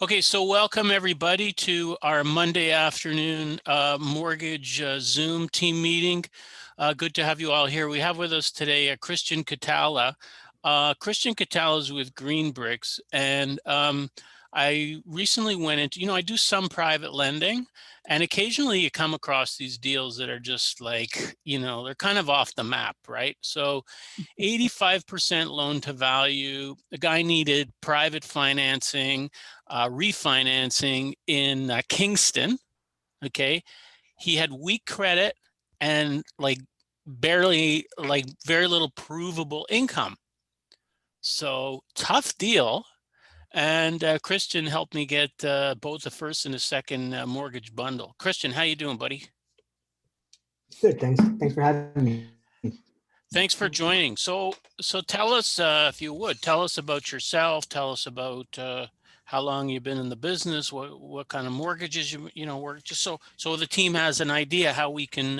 Okay, so welcome everybody to our Monday afternoon mortgage Zoom team meeting. Good to have you all here. We have with us today Krystian Catala. Krystian Catala is with Greenbrix, and I recently went into, I do some private lending, and occasionally you come across these deals that are just like, they're kind of off the map, right? So 85% loan to value. The guy needed private financing, refinancing in Kingston. Okay. He had weak credit and barely, very little provable income. So tough deal. And Krystian helped me get both the first and the second mortgage bundle. Krystian, how you doing, buddy? Good, thanks. Thanks for having me. Thanks for joining. So tell us, if you would, tell us about yourself. Tell us about how long you've been in the business, what kind of mortgages you work, just so the team has an idea how we can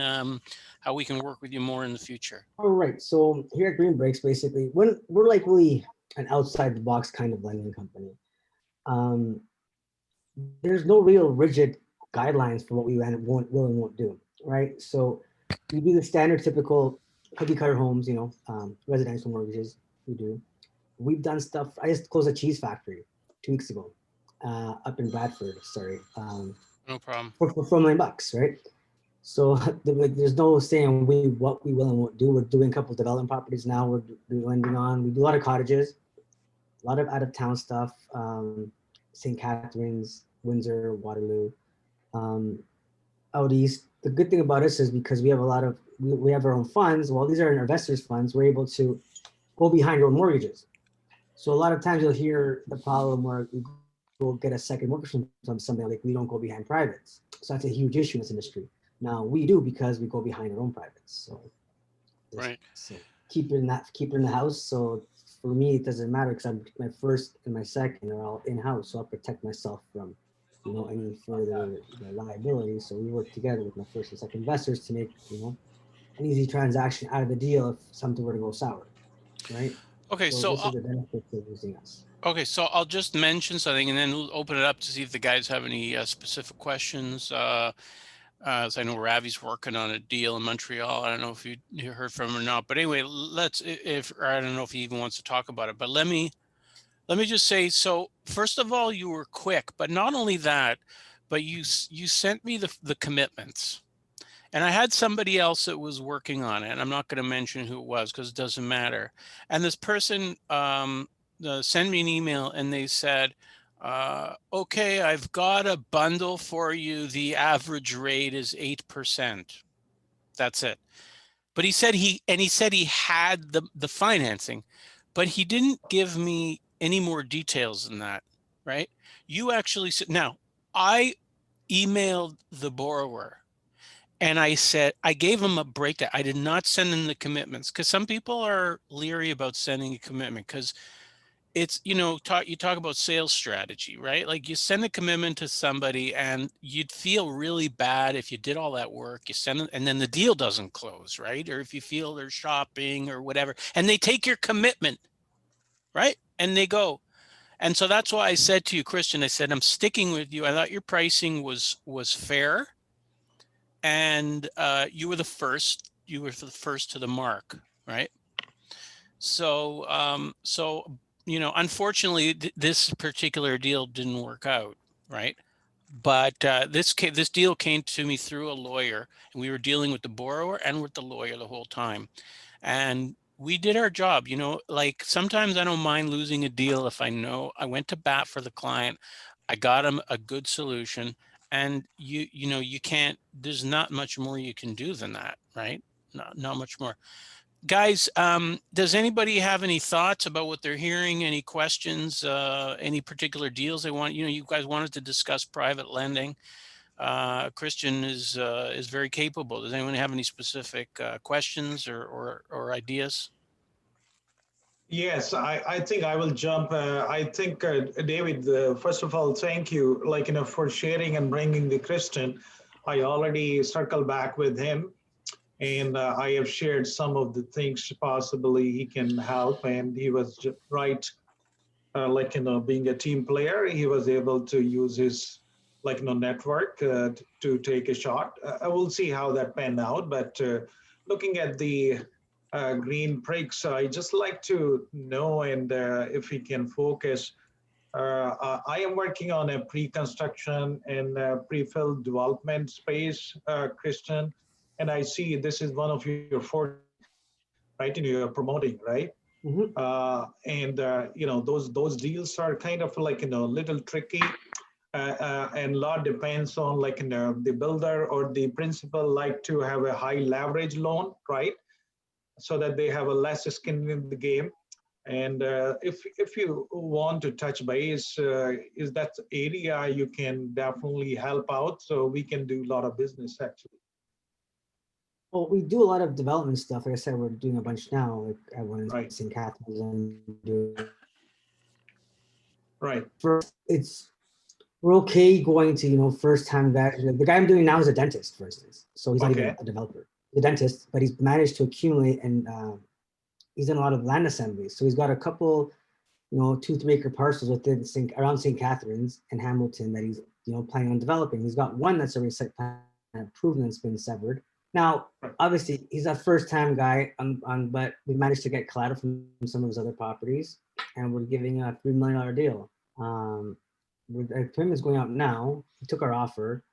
work with you more in the future. All right. So here at Greenbrix, basically, we're like really an outside the box kind of lending company. There's no real rigid guidelines for what we will and won't do, right? So we do the standard, typical cookie cutter homes, residential mortgages. We do. We've done stuff. I just closed a cheese factory 2 weeks ago, up in Bradford. Sorry. No problem. For $4 million, right? So there's no saying what we will and won't do. We're doing a couple of development properties now. We're lending on. We do a lot of cottages, a lot of out of town stuff. St. Catharines, Windsor, Waterloo, out east. The good thing about us is because we have we have our own funds. Well, these are investors' funds. We're able to go behind our own mortgages. So a lot of times you'll hear the problem where we go get a second mortgage from something like we don't go behind privates. So that's a huge issue in this industry. Now we do because we go behind our own privates. So right. So keep it in the house. So for me, it doesn't matter because my first and my second are all in house. So I'll protect myself from any further liability. So we work together with my first and second investors to make an easy transaction out of the deal if something were to go sour, right? Okay, so this is the benefits of using us. Okay, so I'll just mention something and then we'll open it up to see if the guys have any specific questions. As I know Ravi's working on a deal in Montreal. I don't know if you heard from him or not, but anyway, or I don't know if he even wants to talk about it, but let me just say, so first of all, you were quick, but not only that, but you sent me the commitments, and I had somebody else that was working on it, and I'm not going to mention who it was because it doesn't matter. And this person sent me an email and they said, okay, I've got a bundle for you. The average rate is 8%. That's it. But he said he had the financing, but he didn't give me any more details than that, right? You actually said, now I emailed the borrower and I said, I gave him a breakdown. I did not send him the commitments because some people are leery about sending a commitment because it's, you talk about sales strategy, right? Like you send a commitment to somebody and you'd feel really bad if you did all that work, you send it and then the deal doesn't close, right? Or if you feel they're shopping or whatever, and they take your commitment, right? And they go. And so that's why I said to you, Krystian, I said, I'm sticking with you. I thought your pricing was fair. And you were the first to the mark, right? So, unfortunately, this particular deal didn't work out, right? But this deal came to me through a lawyer, and we were dealing with the borrower and with the lawyer the whole time. And we did our job. Like sometimes I don't mind losing a deal if I know I went to bat for the client, I got him a good solution, and you can't. There's not much more you can do than that, right? Not much more. Guys, does anybody have any thoughts about what they're hearing? Any questions? Any particular deals they want? You guys wanted to discuss private lending. Krystian is very capable. Does anyone have any specific questions or ideas? Yes, I think I will jump. I think, David, first of all, thank you, for sharing and bringing the Krystian. I already circled back with him, and I have shared some of the things possibly he can help, and he was right being a team player, he was able to use his network to take a shot. I will see how that panned out. But looking at the Greenbrix, I just like to know, and if we can focus. I am working on a pre-construction and pre-fill development space, Krystian, and I see this is one of your forte, right? And you're promoting, right? Mhm. Those deals are kind of little tricky, and a lot depends on the builder or the principal like to have a high leverage loan, right? So that they have a less skin in the game. And if you want to touch base, is that area you can definitely help out, so we can do a lot of business actually. Well, we do a lot of development stuff. Like I said, we're doing a bunch now. Like I went in Right. St. Catharines and doing. Right. First, we're okay going to first time guy. The guy I'm doing now is a dentist, for instance. So he's not even Okay. a developer. He's a dentist, but he's managed to accumulate and he's done a lot of land assemblies. So he's got a couple, 2-3 acre parcels within around St. Catharines and Hamilton that he's planning on developing. He's got one that's already site plan approved and it's been severed. Now, obviously, he's a first-time guy, but we managed to get collateral from some of his other properties, and we're giving a $3 million deal. The payment's going out now. He took our offer.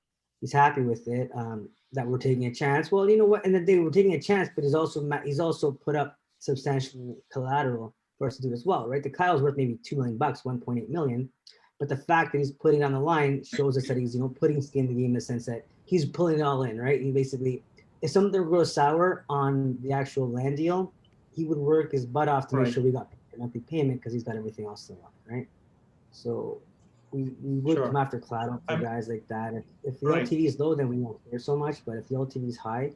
He's happy with it. That we're taking a chance. Well, you know what? In the day, we're taking a chance, but he's also put up substantial collateral for us to do as well, right? The Kyle's worth maybe $2 million, 1.8 million. But the fact that he's putting on the line shows us that he's, putting skin in the game in the sense that he's pulling it all in, right? He basically, if something grows sour on the actual land deal, he would work his butt off to make sure we got a monthly payment because he's got everything else to line, right? So we would come after collateral for guys like that. If the LTV is low, then we won't care so much. But if the LTV is high,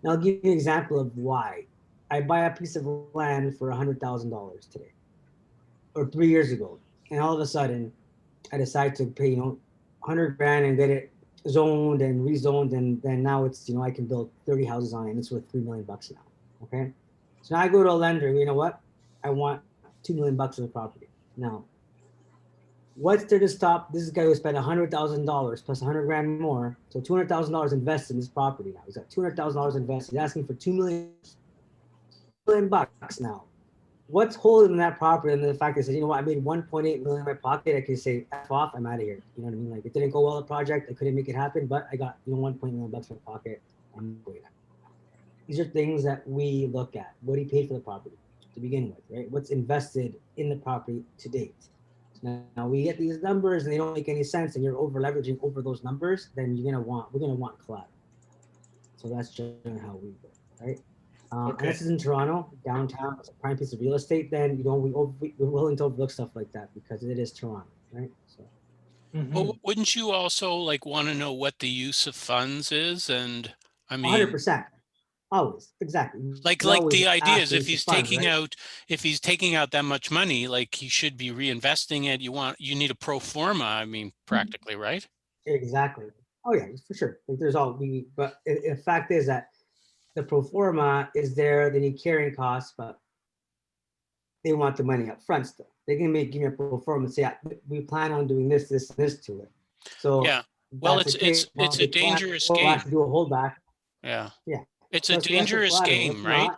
now I'll give you an example of why. I buy a piece of land for $100,000 today, or 3 years ago, and all of a sudden, I decide to pay 100 grand and get it zoned and rezoned, and then now it's I can build 30 houses on it, and it's worth $3 million now. Okay, so now I go to a lender. You know what? I want $2 million for the property. Now, what's there to stop this guy who spent $100,000 plus 100 grand more? So $200,000 invested in this property now. He's got $200,000 invested. He's asking for $2 million now. What's holding that property? And the fact that says, I made 1.8 million in my pocket. I can say F off, I'm out of here. You know what I mean? Like, it didn't go well, the project. I couldn't make it happen, but I got 1.8 million bucks in my pocket. I'm going out. These are things that we look at. What he paid for the property to begin with, right? What's invested in the property to date. Now we get these numbers and they don't make any sense, and you're over leveraging over those numbers. Then we're gonna want collateral. So that's generally how we go, right? And this is in Toronto, downtown. It's a prime piece of real estate. Then we're willing to overlook stuff like that because it is Toronto, right? So. Well, wouldn't you also want to know what the use of funds is? And I mean, 100%, always, exactly. Like the idea is if he's taking out that much money, he should be reinvesting it. You need a pro forma. I mean, practically, right? Exactly. Oh yeah, for sure. There's but the fact is that the pro forma is there. They need carrying costs, but they want the money up front still. They can give me a pro forma and say, we plan on doing this to it. So yeah, well, it's a dangerous game. We'll have to do a holdback. Yeah, yeah, it's a dangerous game, right?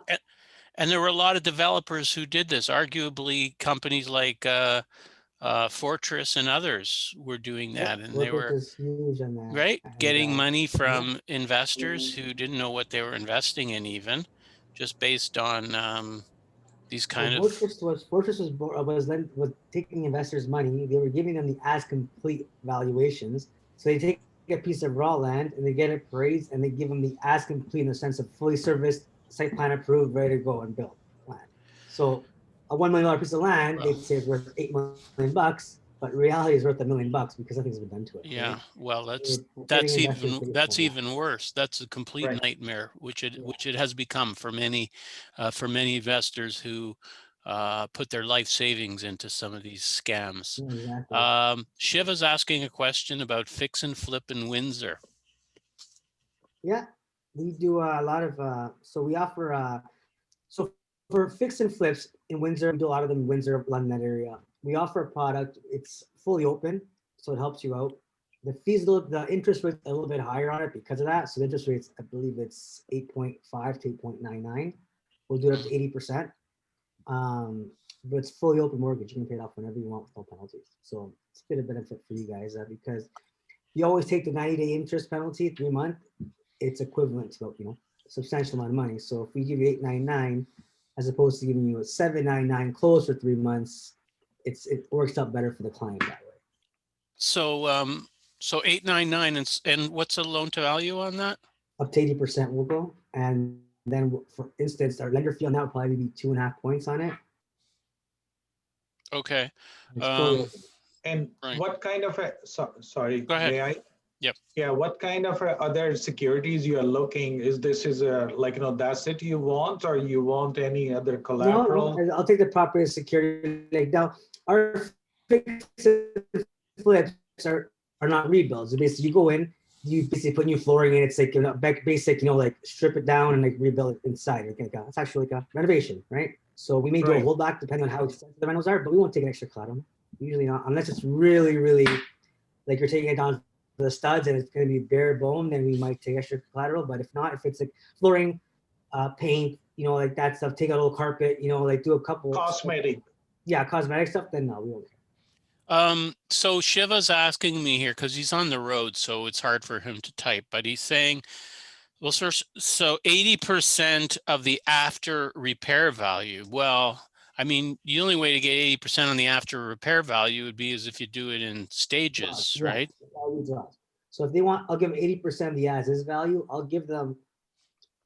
And there were a lot of developers who did this. Arguably, companies like Fortress and others were doing that, and they were huge on that, right, getting money from investors who didn't know what they were investing in, even just based on these kind of. Fortress was taking investors' money. They were giving them the as complete valuations. So they take a piece of raw land and they get it appraised, and they give them the as complete in the sense of fully serviced, site plan approved, ready to go and build land. So a $1 million piece of land, they'd say it's worth $8 million, but reality is worth $1 million because nothing's been done to it. Yeah, right? well, that's even worse. That's a complete nightmare, which it has become for many investors who put their life savings into some of these scams. Exactly. Shiva's asking a question about fix and flip in Windsor. Yeah, we do a lot of, so we offer, so for fix and flips in Windsor, we do a lot of them in Windsor, London, that area. we offer a product. It's fully open, so it helps you out. The fees, the interest rate a little bit higher on it because of that. So the interest rates, I believe it's 8.5 to 8.99. We'll do it up to 80%. But it's fully open mortgage. You can pay it off whenever you want with no penalties. So it's been a benefit for you guys because you always take the 90-day interest penalty, 3 month. It's equivalent to, you know, a substantial amount of money. So if we give you 899 as opposed to giving you a 799 close for 3 months, it works out better for the client that way. So 899 and what's the loan to value on that? Up to 80% will go, and then for instance, our lender fee on that would probably be 2.5 points on it. Okay. It's fully open. And Right. what kind of a, sorry, Go ahead. may I? Yep. Yeah, what kind of other securities you are looking? Is this like, you know, that's it you want, or you want any other collateral? No, I'll take the property as security. Like now, our fix and flips are not rebuilds. So basically, you go in, you basically put new flooring in. It's like, you know, basic, you know, like strip it down and like rebuild it inside. Like it's actually like a renovation, right? So we may do a Right. holdback depending on how expensive the rentals are, but we won't take an extra collateral. Usually not, unless it's really, really like you're taking it down to the studs and it's going to be bare bone, then we might take extra collateral. But if not, if it's like flooring, paint, you know, like that stuff, take out a little carpet, you know, like do a couple Cosmetic. yeah, cosmetic stuff, then no, we won't. So Shiva's asking me here because he's on the road, so it's hard for him to type, but he's saying, well, sir, so 80% of the after repair value. Well, I mean, the only way to get 80% on the after repair value would be as if you do it in stages, Yeah, right? so if they want, I'll give them 80% of the as is value. I'll give them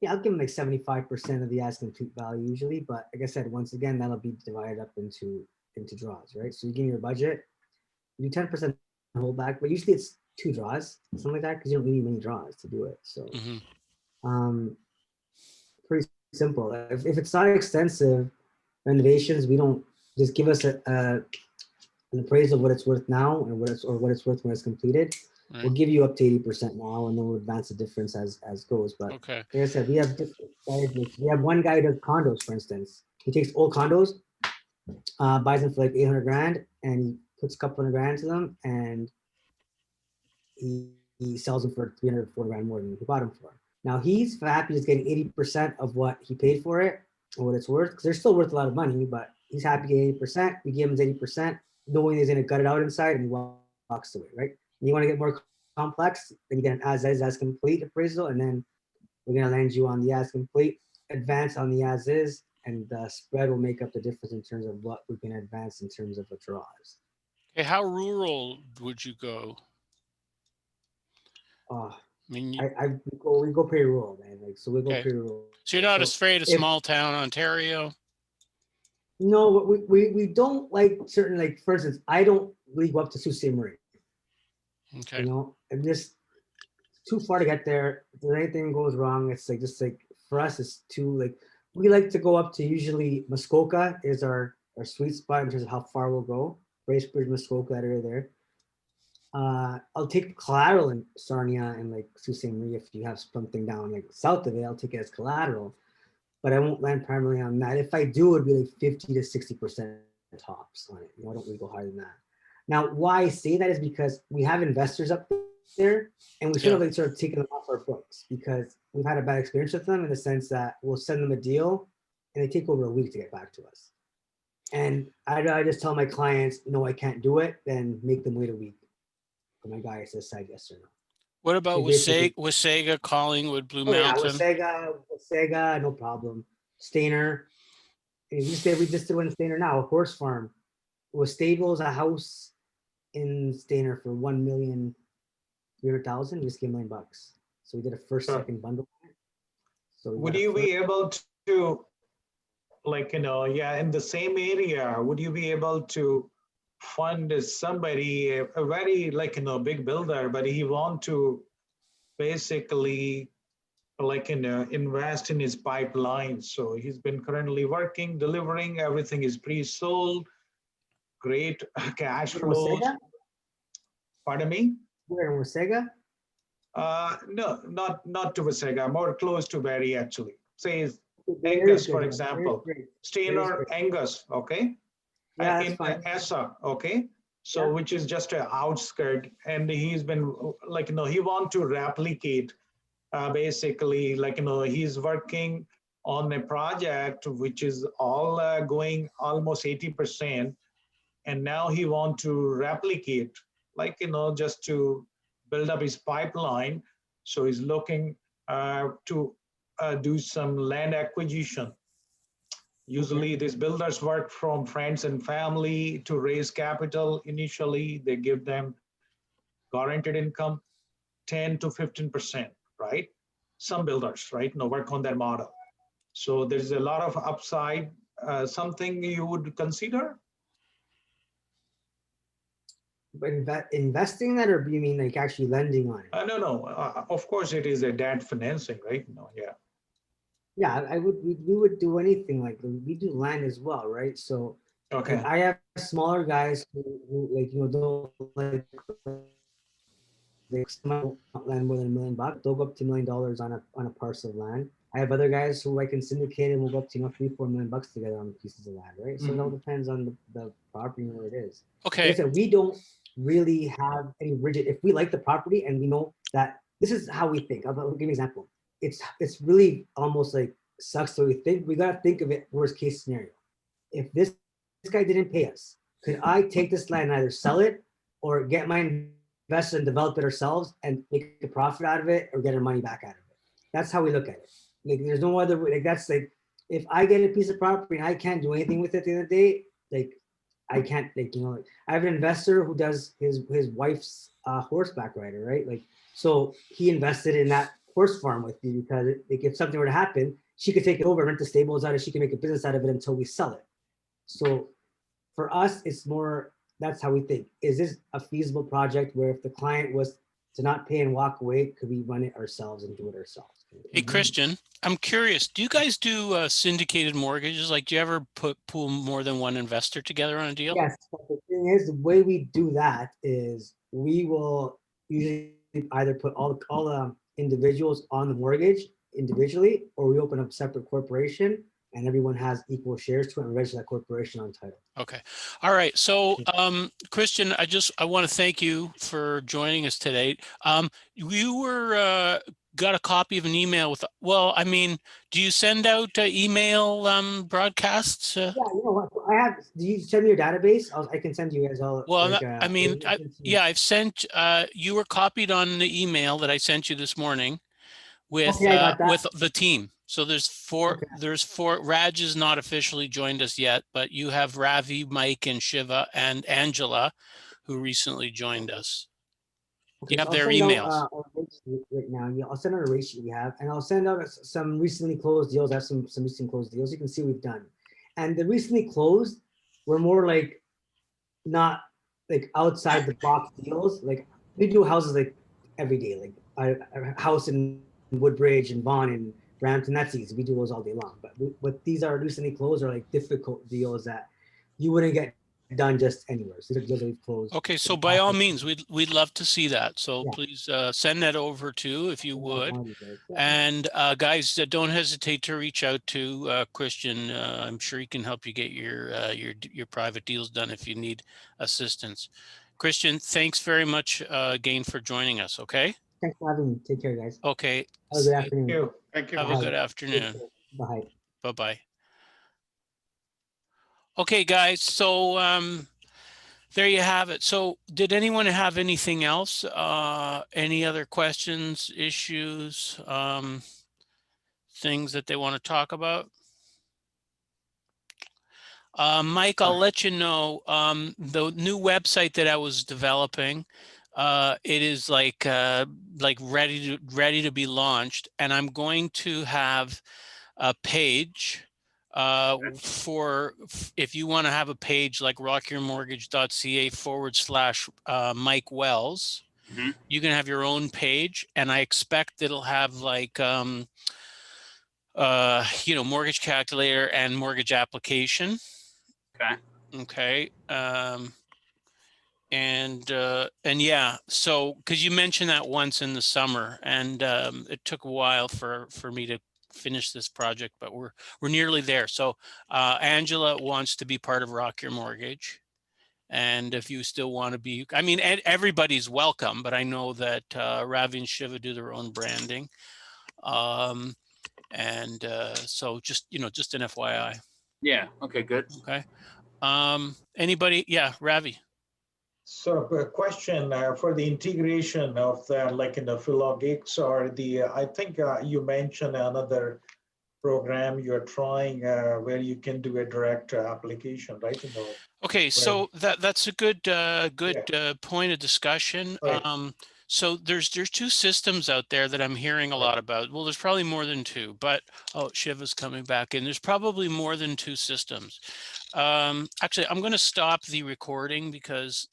like 75% of the as complete value usually. But like I said, once again, that'll be divided up into draws, right? So you give me your budget, you do 10% holdback, but usually it's 2 draws, something like that, because you don't need many draws to do it. So pretty simple. If it's not extensive renovations, we don't just give us an appraisal of what it's worth now and what it's worth when it's completed. Right. We'll give you up to 80% now, and then we'll advance the difference as goes. But Okay. like I said, we have different guys. We have one guy who does condos, for instance. He takes old condos, buys them for like 800 grand, and he puts a couple hundred grand to them, and he sells them for 340 grand more than he bought them for. Now he's happy he's getting 80% of what he paid for it or what it's worth, because they're still worth a lot of money, but he's happy getting 80%. We give him his 80%, knowing he's gonna gut it out inside, and he walks away, right? And you want to get more complex, then you get an as complete appraisal, and then we're gonna land you on the as complete, advance on the as is, and the spread will make up the difference in terms of what we can advance in terms of the draws. Okay, how rural would you go? I mean, we go pretty rural, man. Like, so we go okay. pretty rural. So you're not afraid of small town Ontario? No, we don't like certain, like, for instance, I don't really go up to Sault Ste. Marie. Okay. You know, and just too far to get there. If anything goes wrong, it's like just like for us, it's too like we like to go up to usually Muskoka is our sweet spot in terms of how far we'll go. Bracebridge, Muskoka, that area there. I'll take collateral in Sarnia and like Sault Ste. Marie if you have something down like south of it. I'll take it as collateral, but I won't land primarily on that. If I do, it'd be like 50 to 60% tops on it. You know, I don't really go higher than that. Now, why I say that is because we have investors up there, and we sort of like taking them off our books because we've had a bad experience with them in the sense that we'll send them a deal and they take over a week to get back to us. And I just tell my clients, no, I can't do it, then make them wait a week. And my guy says decide yes or no. What about Wasaga, Collingwood, Blue Mountain? Yeah, Wasaga, no problem. Stainer, we just did one in Stainer now, a horse farm. Was stables a house in Stainer for $1,300,000. We just gave $1 million. So we did a first, second bundle. So would you be able to, like, you know, in the same area, would you be able to fund somebody, a very, like, you know, big builder, but he want to basically, like, you know, invest in his pipeline. So he's been currently working, delivering, everything is pre-sold, great cash flows. Pardon me? Where in Wasaga? No, not to Wasaga, more close to Barrie actually. Say Angus, for example. Stainer, Angus, okay? Yeah, that's in fine. ESSA, okay? So Yeah. which is just an outskirt, and he's been like, he want to replicate basically, like, he's working on a project which is all going almost 80%. And now he want to replicate, like, just to build up his pipeline. So he's looking to do some land acquisition. Usually these builders work from friends and family to raise capital. Initially, they give them guaranteed income, 10 to 15%, right? Some builders, right, work on that model. So there's a lot of upside. Something you would consider? But investing that, or do you mean like actually lending on it? No. Of course, it is a debt financing, right? No, yeah. Yeah, I would. We would do anything like we do land as well, right? So Okay. like I have smaller guys who like don't like might land more than $1 million. They'll go up to $1 million on a parcel of land. I have other guys who I can syndicate and we'll go up to $3-4 million together on pieces of land, right? So it all depends on the property and where it is. Okay. Like I said, we don't really have any rigid. If we like the property and we know that this is how we think. I'll give you an example. It's really almost like sucks the way we think. We gotta think of it worst case scenario. If this guy didn't pay us, could I take this land and either sell it or get my investor and develop it ourselves and make a profit out of it or get our money back out of it? That's how we look at it. Like there's no other way. Like that's like if I get a piece of property and I can't do anything with it at the end of the day, like I can't, like, I have an investor who does his wife's horseback rider, right? Like, so he invested in that horse farm with me because like if something were to happen, she could take it over, rent the stables out, and she can make a business out of it until we sell it. So for us, it's more, that's how we think. Is this a feasible project where if the client was to not pay and walk away, could we run it ourselves and do it ourselves? Hey, Krystian, I'm curious, do you guys do syndicated mortgages? Like, do you ever pool more than one investor together on a deal? Yes, but the thing is, the way we do that is we will usually either put all the individuals on the mortgage individually, or we open up a separate corporation and everyone has equal shares to it and register that corporation on title. Okay. All right. So, Krystian, I want to thank you for joining us today. You were got a copy of an email with, well, I mean, do you send out email broadcasts? Yeah, you know what? I have, do you send me your database? I can send you guys all. Well, like, I mean, yeah, I've sent, you were copied on the email that I sent you this morning with, okay, I got that. with the team. So there's four, Okay. Raj has not officially joined us yet, but you have Ravi, Mike, and Shiva and Angela, who recently joined us. Okay, You have so their I'll send emails. out a rate sheet right now. Yeah, I'll send out a rate sheet we have, and I'll send out some recently closed deals. I have some recently closed deals. You can see we've done, and the recently closed were more like not like outside the box deals. Like we do houses like every day, like a house in Woodbridge and Vaughan and Brampton. That's easy. We do those all day long. But what these are recently closed are like difficult deals that you wouldn't get done just anywhere. So these are deals that we've closed. Okay, so by all means, we'd love to see that. So Yeah. please send that over too, if you would. Yeah. And guys, don't hesitate to reach out to Krystian. I'm sure he can help you get your private deals done if you need assistance. Krystian, thanks very much again for joining us. Okay. Thanks for having me. Take care, guys. Okay. Have a good afternoon. Thank you. Have a good afternoon. Bye. Bye-bye. Okay, guys. So there you have it. So did anyone have anything else? Any other questions, issues, things that they want to talk about? Mike, I'll let you know, the new website that I was developing, it is like ready to be launched, and I'm going to have a page for if you want to have a page like rockyourmortgage.ca/ Mike Wells. You can have your own page, and I expect it'll have like mortgage calculator and mortgage application. Okay. And yeah, so because you mentioned that once in the summer, and it took a while for me to finish this project, but we're nearly there. So Angela wants to be part of Rock Your Mortgage. And if you still want to be, I mean, everybody's welcome, but I know that Ravi and Shiva do their own branding. So just, just an FYI. Yeah. Okay, good. Okay. Anybody? Yeah, Ravi. So a question for the integration of that, like in the Philogix or I think you mentioned another program you're trying where you can do a direct application, right? Okay, so that's a good point of discussion. Right. So there's two systems out there that I'm hearing a lot about. Well, there's probably more than two, but Shiva's coming back in. There's probably more than two systems. Actually, I'm going to stop the recording because